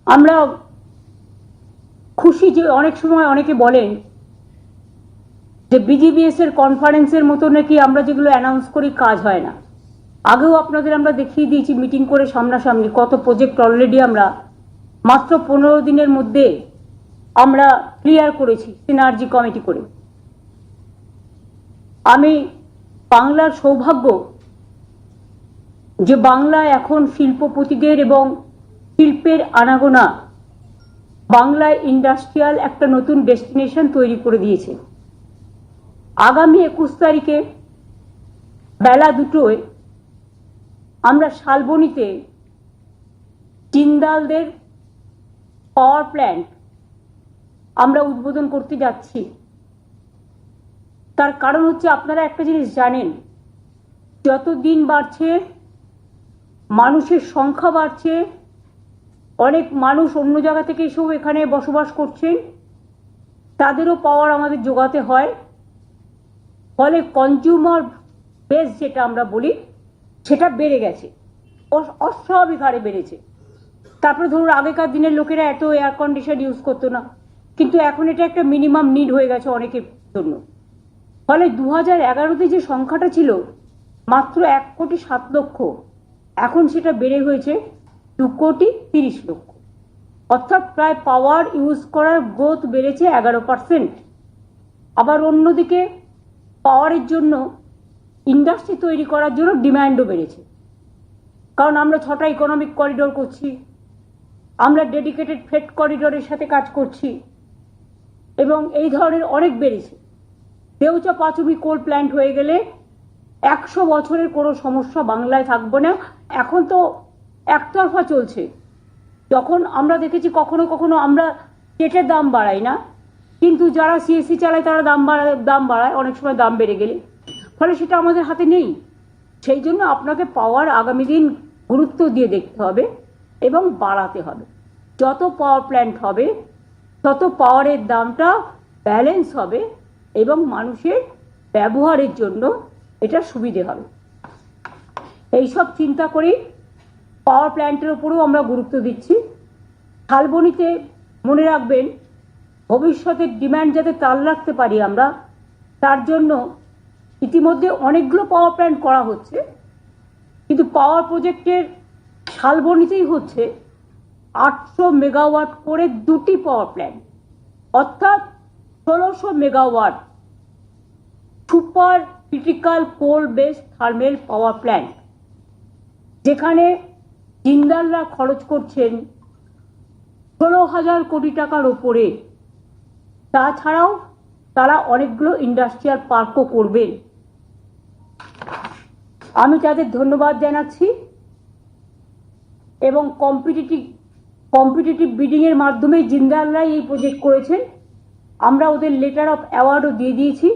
আমরা খুশি যে অনেক সময় অনেকে বলেন যে বিজিবিএস এর কনফারেন্সের মতো নাকি আমরা যেগুলো অ্যানাউন্স করি কাজ হয় না। আগেও আপনাদের আমরা দেখিয়ে দিয়েছি মিটিং করে সামনাসামনি কত প্রজেক্ট অলরেডি আমরা মাত্র 15 দিনের মধ্যে আমরা ক্লিয়ার করেছি সিনার্জি কমিটি করে। আমি বাংলার সৌভাগ্য যে বাংলা এখন শিল্পপতিদের এবং শিল্পের আনাগোনা বাংলায় ইন্ডাস্ট্রিয়াল একটা নতুন ডেস্টিনেশন তৈরি করে দিয়েছে। আগামী 21 তারিখে বেলা 2টোয় আমরা শালবনীতে জিন্দালদের পাওয়ার প্ল্যান্ট আমরা উদ্বোধন করতে যাচ্ছি। তার কারণ হচ্ছে আপনারা একটা জিনিস জানেন, যত দিন বাড়ছে মানুষের সংখ্যা বাড়ছে, অনেক মানুষ অন্য জায়গা থেকে এসেও এখানে বসবাস করছেন, তাদেরও পাওয়ার আমাদের যোগাতে হয়। ফলে কনজিউমার বেস যেটা আমরা বলি সেটা বেড়ে গেছে, অস্বাভাবিক হারে বেড়েছে। তারপরে ধরুন আগেকার দিনের লোকেরা এত এয়ার কন্ডিশন ইউজ করতো না, কিন্তু এখন এটা একটা মিনিমাম নিড হয়ে গেছে অনেকের জন্য। ফলে 2011-তে যে সংখ্যাটা ছিল মাত্র 1,07,00,000, এখন সেটা বেড়ে হয়েছে 2,30,00,000। অর্থাৎ প্রায় পাওয়ার ইউজ করার গ্রোথ বেড়েছে 11%। আবার অন্যদিকে পাওয়ারের জন্য ইন্ডাস্ট্রি তৈরি করার জন্য ডিম্যান্ডও বেড়েছে, কারণ আমরা 6টা ইকোনমিক করিডোর করছি, আমরা ডেডিকেটেড ফ্রেট করিডোরের সাথে কাজ করছি এবং এই ধরনের অনেক বেড়েছে। দেউচা পাঁচুমি কোল প্ল্যান্ট হয়ে গেলে 100 বছরের কোনো সমস্যা বাংলায় থাকবে না। এখন তো একতরফা চলছে। যখন আমরা দেখেছি কখনো কখনো আমরা পেটের দাম বাড়াই না, কিন্তু যারা সিএসসি চালায় তারা দাম বাড়ায় অনেক সময় দাম বেড়ে গেলে। ফলে সেটা আমাদের হাতে নেই। সেই জন্য আপনাকে পাওয়ার আগামী দিন গুরুত্ব দিয়ে দেখতে হবে এবং বাড়াতে হবে। যত পাওয়ার প্ল্যান্ট হবে তত পাওয়ারের দামটা ব্যালেন্স হবে এবং মানুষের ব্যবহারের জন্য এটা সুবিধে হবে। এইসব চিন্তা করেই পাওয়ার প্ল্যান্টের উপরেও আমরা গুরুত্ব দিচ্ছি। শালবনীতে মনে রাখবেন, ভবিষ্যতের ডিম্যান্ড যাতে তাল রাখতে পারি আমরা, তার জন্য ইতিমধ্যে অনেকগুলো পাওয়ার প্ল্যান্ট করা হচ্ছে, কিন্তু পাওয়ার প্রজেক্টের শালবনীতেই হচ্ছে 800 মেগাওয়াট করে 2টি পাওয়ার প্ল্যান্ট, অর্থাৎ 1600 মেগাওয়াট সুপার ক্রিটিক্যাল কোল বেসড থার্মেল পাওয়ার প্ল্যান্ট, যেখানে জিন্দালরা খরচ করছেন 16,000 কোটি টাকার ওপরে। তাছাড়াও তারা অনেকগুলো ইন্ডাস্ট্রিয়াল পার্কও করবেন। আমি তাদের ধন্যবাদ জানাচ্ছি এবং কম্পিটিটিভ বিডিং এর মাধ্যমে জিন্দালরাই এই প্রজেক্ট করেছেন। আমরা ওদের লেটার অফ অ্যাওয়ার্ডও দিয়ে দিয়েছি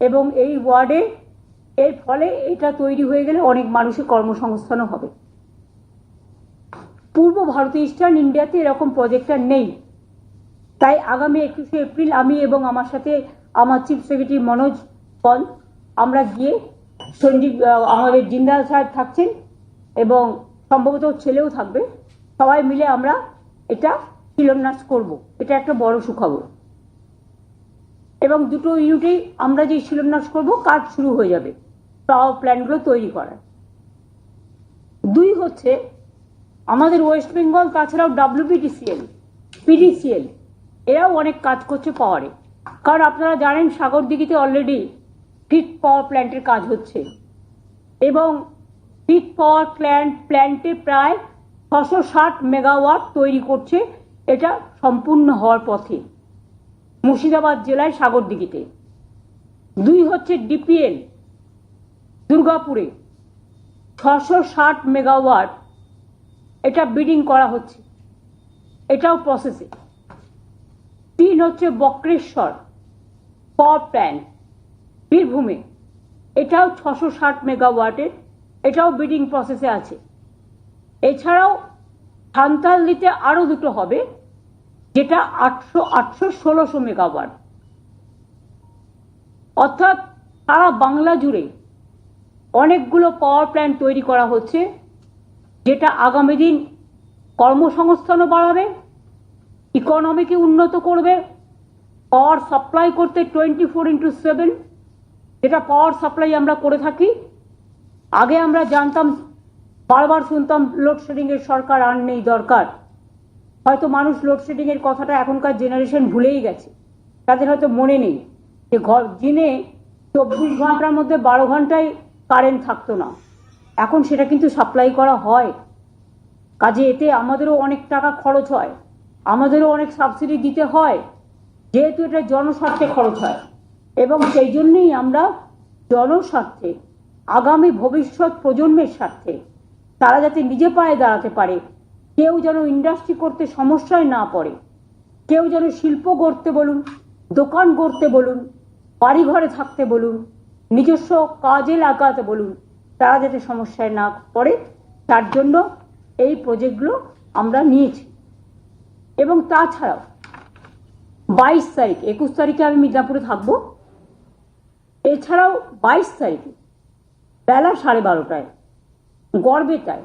এবং এই ওয়ার্ডে এর ফলে এটা তৈরি হয়ে গেলে অনেক মানুষের কর্মসংস্থানও হবে। পূর্ব ভারতে ইস্টার্ন ইন্ডিয়াতে এরকম প্রজেক্ট আর নেই। তাই আগামী 21শে এপ্রিল আমি এবং আমার সাথে আমার চিফ সেক্রেটারি মনোজ পল আমরা গিয়ে আমাদের জিন্দাল সাহেব থাকছেন এবং সম্ভবত ছেলেও থাকবে, সবাই মিলে আমরা এটা শিলান্যাস করব। এটা একটা বড় সুখবর এবং দুটো ইউনিটেই আমরা যে শিলান্যাস করব কাজ শুরু হয়ে যাবে পাওয়ার প্ল্যান্টগুলো তৈরি করার। 2 হচ্ছে আমাদের ওয়েস্ট বেঙ্গল, তাছাড়াও WBTCL, PDCL এরাও অনেক কাজ করছে পাওয়ারে। কারণ আপনারা জানেন সাগরদিঘিতে অলরেডি ফিট পাওয়ার প্ল্যান্টের কাজ হচ্ছে এবং ফিট পাওয়ার প্ল্যান্টে প্রায় 660 মেগাওয়াট তৈরি করছে। এটা সম্পূর্ণ হওয়ার পথে মুর্শিদাবাদ জেলায় সাগরদিঘিতে। 2 হচ্ছে DPL দুর্গাপুরে 660 মেগাওয়াট, এটা বিডিং করা হচ্ছে, এটাও প্রসেসে। 3 হচ্ছে বক্রেশ্বর পাওয়ার প্ল্যান্ট বীরভূমে, এটাও 660 মেগাওয়াটের, এটাও বিডিং প্রসেসে আছে। এছাড়াও সান্তালদিতে আরো 2টো হবে, যেটা 800-1600 মেগাওয়াট। অর্থাৎ সারা বাংলা জুড়ে অনেকগুলো পাওয়ার প্ল্যান্ট তৈরি করা হচ্ছে, যেটা আগামী দিন কর্মসংস্থানও বাড়াবে, ইকোনমিকে উন্নত করবে, পাওয়ার সাপ্লাই করতে 24/7 যেটা পাওয়ার সাপ্লাই আমরা করে থাকি। আগে আমরা জানতাম, বারবার শুনতাম লোডশেডিং এর সরকার আর নেই দরকার। হয়তো মানুষ লোডশেডিং এর কথাটা এখনকার জেনারেশন ভুলেই গেছে, তাদের হয়তো মনে নেই যে দিনে 24 ঘন্টার মধ্যে 12 ঘন্টায় কারেন্ট থাকতো না, এখন সেটা কিন্তু সাপ্লাই করা হয়। কাজে এতে আমাদেরও অনেক টাকা খরচ হয়, আমাদেরও অনেক সাবসিডি দিতে হয়, যেহেতু এটা জনস্বার্থে খরচ হয়। এবং সেই জন্যই আমরা জনস্বার্থে, আগামী ভবিষ্যৎ প্রজন্মের স্বার্থে, তারা যাতে নিজে পায়ে দাঁড়াতে পারে, কেউ যেন ইন্ডাস্ট্রি করতে সমস্যায় না পড়ে, কেউ যেন শিল্প গড়তে বলুন, দোকান গড়তে বলুন, বাড়ি ঘরে থাকতে বলুন, নিজস্ব কাজে লাগাতে বলুন, তারা যাতে সমস্যায় না পড়ে, তার জন্য এই প্রজেক্টগুলো আমরা নিয়েছি। এবং তাছাড়াও 22 তারিখ, 21 তারিখে আমি মিদনাপুরে থাকবো। এছাড়াও 22 তারিখে বেলা 12:30টায় গড়বেতায়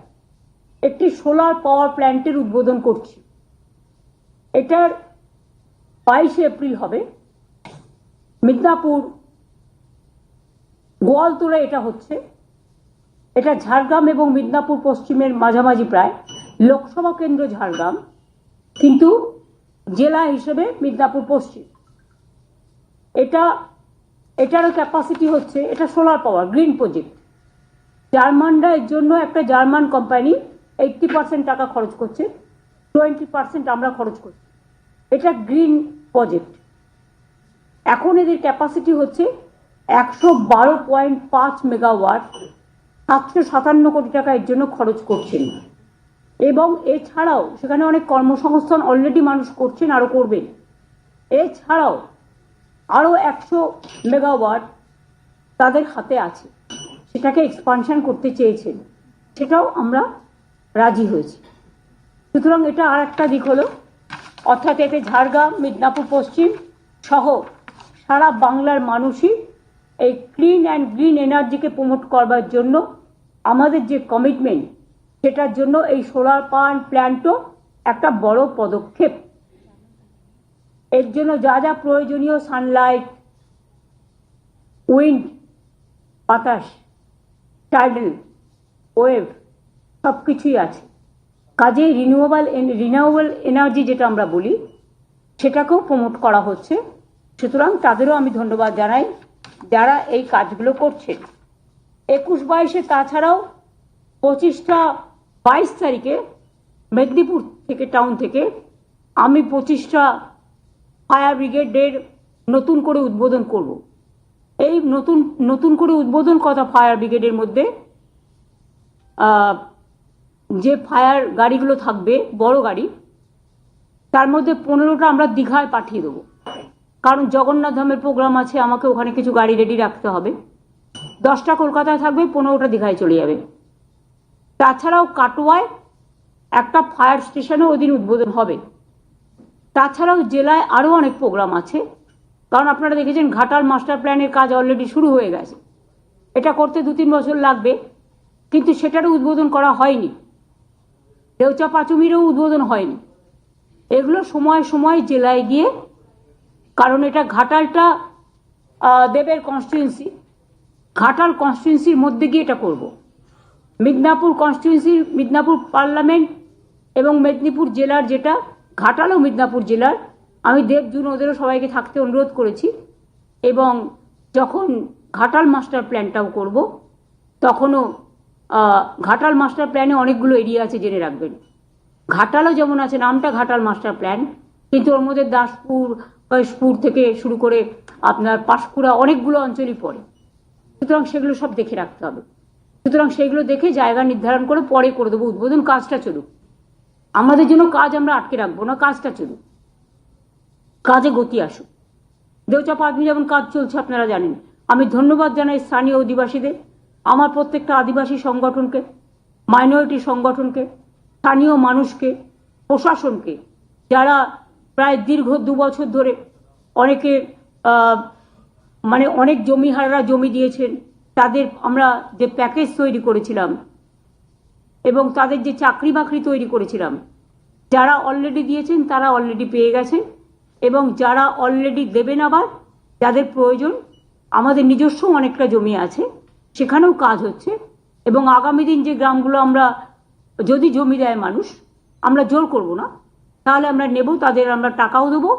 একটি সোলার পাওয়ার প্ল্যান্টের উদ্বোধন করছি। এটার 22 এপ্রিল হবে। মিদনাপুর গোয়ালতোড়ে এটা হচ্ছে। এটা ঝাড়গ্রাম এবং মিদনাপুর পশ্চিমের মাঝামাঝি, প্রায় লোকসভা কেন্দ্র ঝাড়গ্রাম, কিন্তু জেলা হিসেবে মিদনাপুর পশ্চিম। এটারও ক্যাপাসিটি হচ্ছে, এটা সোলার পাওয়ার গ্রিন প্রজেক্ট। জার্মানরা এর জন্য, একটা জার্মান কোম্পানি 80% টাকা খরচ করছে, 20% আমরা খরচ করছি। এটা গ্রিন প্রজেক্ট। এখন এদের ক্যাপাসিটি হচ্ছে 112.5 মেগাওয়াট। 757 কোটি টাকা এর জন্য খরচ করছেন। এবং এছাড়াও সেখানে অনেক কর্মসংস্থান অলরেডি মানুষ করছেন, আরো করবেন। এছাড়াও আরো 100 মেগাওয়াট তাদের হাতে আছে, সেটাকে এক্সপানশন করতে চেয়েছেন, সেটাও আমরা রাজি হয়েছি। সুতরাং এটা আর একটা দিক হলো, অর্থাৎ এতে ঝাড়গ্রাম, মিদনাপুর পশ্চিম সহ সারা বাংলার মানুষই এই ক্লিন অ্যান্ড গ্রিন এনার্জিকে প্রমোট করবার জন্য আমাদের যে কমিটমেন্ট, সেটার জন্য এই সোলার পাওয়ার প্ল্যান্টও একটা বড় পদক্ষেপ। এর জন্য যা যা প্রয়োজনীয়, সানলাইট, উইন্ড, বাতাস, টাইডাল, ওয়েভ, সব কিছুই আছে। কাজেই রিনিউয়েবল এনার্জি যেটা আমরা বলি, সেটাকেও প্রমোট করা হচ্ছে। সুতরাং তাদেরও আমি ধন্যবাদ জানাই যারা এই কাজগুলো করছেন। 21-22-এ তাছাড়াও 22 তারিখে মেদিনীপুর থেকে, টাউন থেকে, আমি 25টা ফায়ার ব্রিগেডের নতুন করে উদ্বোধন করব। এই নতুন করে উদ্বোধন কথা ফায়ার ব্রিগেডের মধ্যে যে ফায়ার গাড়িগুলো থাকবে, বড় গাড়ি, তার মধ্যে 15টা আমরা দীঘায় পাঠিয়ে দেবো। কারণ জগন্নাথ ধামের প্রোগ্রাম আছে, আমাকে ওখানে কিছু গাড়ি রেডি রাখতে হবে। 10টা কলকাতায় থাকবে, 15টা দীঘায় চলে যাবে। তাছাড়াও কাটোয়ায় একটা ফায়ার স্টেশনে ওই দিন উদ্বোধন হবে। তাছাড়াও জেলায় আরও অনেক প্রোগ্রাম আছে, কারণ আপনারা দেখেছেন ঘাটাল মাস্টার প্ল্যানের কাজ অলরেডি শুরু হয়ে গেছে। এটা করতে 2-3 বছর লাগবে, কিন্তু সেটারও উদ্বোধন করা হয়নি। দেউচা পাঁচুমিরও উদ্বোধন হয়নি। এগুলো সময় সময় জেলায় গিয়ে, কারণ এটা ঘাটালটা দেবের কনস্টিটিউয়েন্সি, ঘাটাল কনস্টিটিউয়েন্সির মধ্যে গিয়ে এটা করব। মিদনাপুর কনস্টিটিউয়েন্সির, মিদনাপুর পার্লামেন্ট এবং মেদিনীপুর জেলার, যেটা ঘাটাল ও মিদনাপুর জেলার, আমি দেব জুন ওদেরও সবাইকে থাকতে অনুরোধ করেছি। এবং যখন ঘাটাল মাস্টার প্ল্যানটাও করব, তখনও ঘাটাল মাস্টার প্ল্যানে অনেকগুলো এরিয়া আছে, জেনে রাখবেন। ঘাটালও যেমন আছে, নামটা ঘাটাল মাস্টার প্ল্যান, কিন্তু ওর মধ্যে দাসপুর, কৈশপুর থেকে শুরু করে আপনার পাঁশকুড়া, অনেকগুলো অঞ্চলই পড়ে। সুতরাং সেগুলো সব দেখে রাখতে হবে। সুতরাং সেগুলো দেখে জায়গা নির্ধারণ করে পরে করে দেবো উদ্বোধন। কাজটা চলুক, আমাদের জন্য কাজ আমরা আটকে রাখবো না, কাজটা চলুক, কাজে গতি আসুক। দেউচা পাঁচমি যেমন কাজ চলছে আপনারা জানেন। আমি ধন্যবাদ জানাই স্থানীয় অধিবাসীদের, আমার প্রত্যেকটা আদিবাসী সংগঠনকে, মাইনরিটি সংগঠনকে, স্থানীয় মানুষকে, প্রশাসনকে, যারা প্রায় দীর্ঘ 2 বছর ধরে অনেকের মানে অনেক জমিহাররা জমি দিয়েছেন, তাদের আমরা যে প্যাকেজ তৈরি করেছিলাম এবং তাদের যে চাকরি বাকরি তৈরি করেছিলাম, যারা অলরেডি দিয়েছেন তারা অলরেডি পেয়ে গেছেন, এবং যারা অলরেডি দেবেন, আবার যাদের প্রয়োজন, আমাদের নিজস্ব অনেকটা জমি আছে, সেখানেও কাজ হচ্ছে। এবং আগামী দিন যে গ্রামগুলো আমরা, যদি জমি দেয় মানুষ, আমরা জোর করব না, তাহলে আমরা নেব, তাদের আমরা টাকাও দেবো,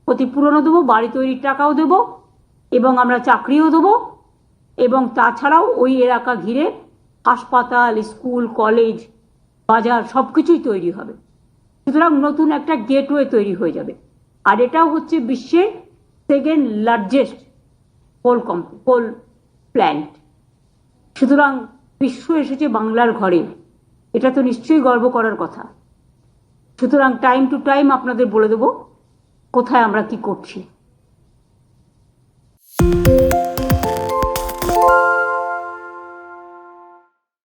ক্ষতিপূরণও দেবো, বাড়ি তৈরির টাকাও দেবো, এবং আমরা চাকরিও দেবো। এবং তাছাড়াও ওই এলাকা ঘিরে হাসপাতাল, স্কুল, কলেজ, বাজার সব কিছুই তৈরি হবে। সুতরাং নতুন একটা গেটওয়ে তৈরি হয়ে যাবে। আর এটাও হচ্ছে বিশ্বের সেকেন্ড লার্জেস্ট কোল প্ল্যান্ট। সুতরাং বিশ্ব এসেছে বাংলার ঘরে, এটা তো নিশ্চয়ই গর্ব করার কথা। সুতরাং টাইম টু টাইম আপনাদের বলে দেবো কোথায় আমরা কি করছি।